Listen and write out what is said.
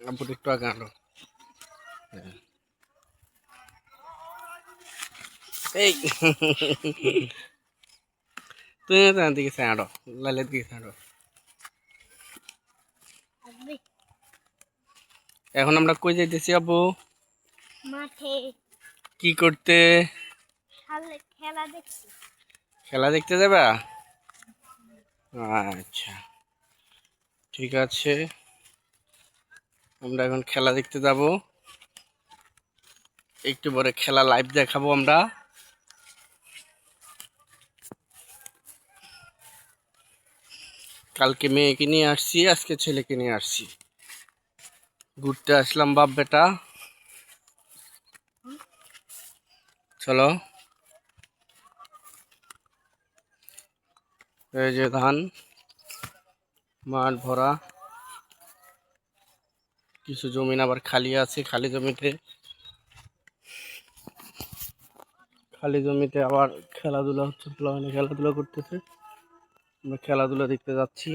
আব্বু একটু আগে আনো। এই তুই দিকে ছাড়ো, লালের দিকে ছাড়ো। এখন আমরা কই যাইতেছি আব্বু? মাঠে। কি করতে? খেলা দেখছি। খেলা দেখতে যাবা? আচ্ছা, ঠিক আছে, আমরা এখন খেলা দেখতে যাব। একটু পরে খেলা লাইভ দেখাবো আমরা। কালকে মেয়েকে নিয়ে আসছি, আজকে ছেলেকে নিয়ে আসছি। ঘুরতে আসলাম বাপ বেটা, চলো। এই যে ধান, মাঠ ভরা, কিছু জমিন আবার খালি আছে। খালি জমিতে আবার খেলাধুলা হচ্ছে, খেলাধুলা করতেছে। আমরা খেলাধুলা দেখতে যাচ্ছি।